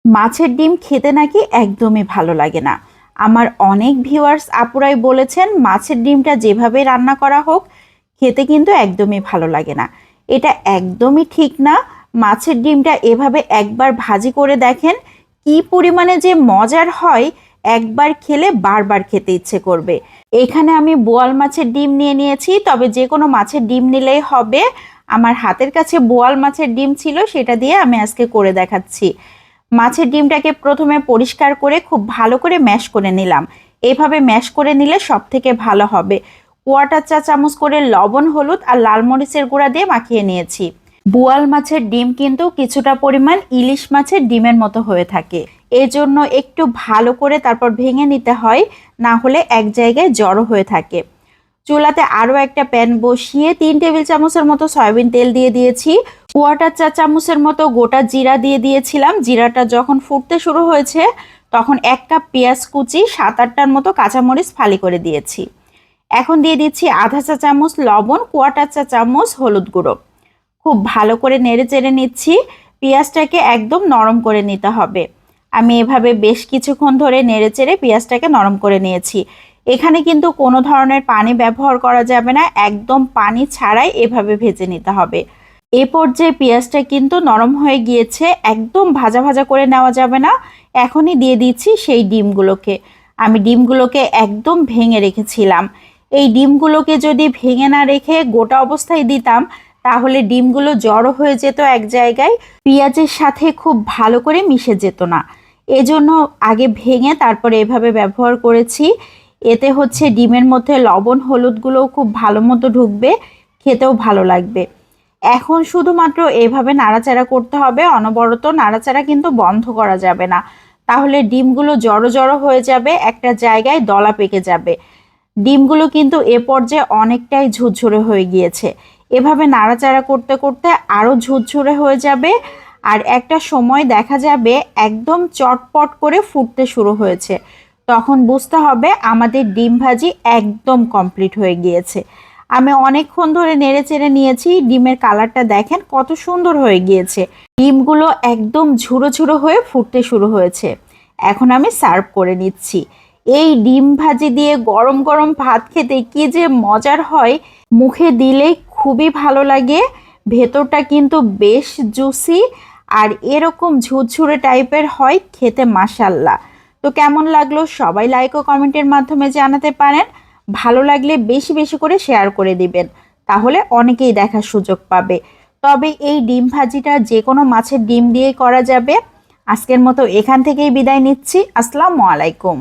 মাছের ডিম খেতে নাকি একদমই ভালো লাগে না। আমার অনেক ভিউয়ার্স আপুরাই বলেছেন মাছের ডিমটা যেভাবে রান্না করা হোক খেতে কিন্তু একদমই ভালো লাগে না। এটা একদমই ঠিক না। মাছের ডিমটা এভাবে একবার ভাজি করে দেখেন, কি পরিমাণে যে মজার হয়, একবার খেলে বারবার খেতে ইচ্ছে করবে। এখানে আমি বোয়াল মাছের ডিম নিয়ে নিয়েছি, তবে যে কোনো মাছের ডিম নিলেই হবে। আমার হাতের কাছে বোয়াল মাছের ডিম ছিল, সেটা দিয়ে আমি আজকে করে দেখাচ্ছি। মাছের ডিমটাকে প্রথমে পরিষ্কার করে খুব ভালো করে ম্যাশ করে নিলাম। এইভাবে ম্যাশ করে নিলে সব থেকে ভালো হবে। 1/4 চা চামচ করে লবণ, হলুদ আর লাল মরিচের গুঁড়া দিয়ে মাখিয়ে নিয়েছি। বোয়াল মাছের ডিম কিন্তু কিছুটা পরিমাণ ইলিশ মাছের ডিমের মতো হয়ে থাকে, এজন্য একটু ভালো করে তারপর ভেঙে নিতে হয়, না হলে এক জায়গায় জড়ো হয়ে থাকে। চুলাতে আরও একটা প্যান বসিয়ে 3 টেবিল চামচের মতো সয়াবিন তেল দিয়ে দিয়েছি। 1/4 চা চামচের মতো গোটা জিরা দিয়ে দিয়েছিলাম। জিরাটা যখন ফুটতে শুরু হয়েছে তখন 1 কাপ পেঁয়াজ কুচি, 7-8টার মতো কাঁচামরিচ ফালি করে দিয়েছি। এখন দিয়ে দিচ্ছি আধা চা চামচ লবণ, 1/4 চা চামচ হলুদ গুঁড়ো। খুব ভালো করে নেড়ে চেড়ে নিচ্ছি। পেঁয়াজটাকে একদম নরম করে নিতে হবে। আমি এভাবে বেশ কিছুক্ষণ ধরে নেড়ে চেড়ে পেঁয়াজটাকে নরম করে নিয়েছি। এখানে কিন্তু কোনো ধরনের পানি ব্যবহার করা যাবে না, একদম পানি ছাড়াই এভাবে ভেজে নিতে হবে। এ পর্যায়ে পেঁয়াজটা কিন্তু নরম হয়ে গিয়েছে, একদম ভাজা ভাজা করে নেওয়া যাবে না। এখনই দিয়ে দিচ্ছি সেই ডিমগুলোকে। আমি ডিমগুলোকে একদম ভেঙে রেখেছিলাম। এই ডিমগুলোকে যদি ভেঙে না রেখে গোটা অবস্থায় দিতাম তাহলে ডিমগুলো জড়ো হয়ে যেত এক জায়গায়, পেঁয়াজের সাথে খুব ভালো করে মিশে যেত না। এজন্য আগে ভেঙে তারপরে এভাবে ব্যবহার করেছি। এতে হচ্ছে ডিমের মধ্যে লবণ হলুদগুলোও খুব ভালো মতো ঢুকবে, খেতেও ভালো লাগবে। এখন শুধুমাত্র এভাবে নাড়াচাড়া করতে হবে, অনবরত নাড়াচাড়া কিন্তু বন্ধ করা যাবে না, তাহলে ডিমগুলো জড়ো জড়ো হয়ে যাবে, একটা জায়গায় দলা পেকে যাবে। ডিমগুলো কিন্তু এ পর্যায়ে অনেকটাই ঝুরঝুরে হয়ে গিয়েছে। এভাবে নাড়াচাড়া করতে করতে আরও ঝুরঝুরে হয়ে যাবে, আর একটা সময় দেখা যাবে একদম চটপট করে ফুটতে শুরু হয়েছে। তখন বুঝতে হবে আমাদের ডিম ভাজি একদম কমপ্লিট হয়ে গিয়েছে। আমি অনেকক্ষণ ধরে নেড়ে চেড়ে নিয়েছি, ডিমের কালারটা দেখেন কত সুন্দর হয়ে গিয়েছে। ডিমগুলো একদম ঝুরো ঝুরো হয়ে ফুটতে শুরু হয়েছে। এখন আমি সার্ভ করে নিচ্ছি। এই ডিম ভাজি দিয়ে গরম গরম ভাত খেতে কি যে মজার হয়, মুখে দিলেই খুবই ভালো লাগে। ভেতরটা কিন্তু বেশ জুসি আর এরকম ঝুরঝুরে টাইপের হয়, খেতে মাশাল্লাহ। তো কেমন লাগলো সবাই লাইক ও কমেন্টের মাধ্যমে জানাতে পারেন। ভালো লাগলে বেশি বেশি করে শেয়ার করে দিবেন, তাহলে অনেকেই দেখার সুযোগ পাবে। তবে এই ডিম ভাজিটা যে কোনো মাছের ডিম দিয়েই করা যাবে। আজকের মতো এখান থেকেই বিদায় নিচ্ছি। আসসালামু আলাইকুম।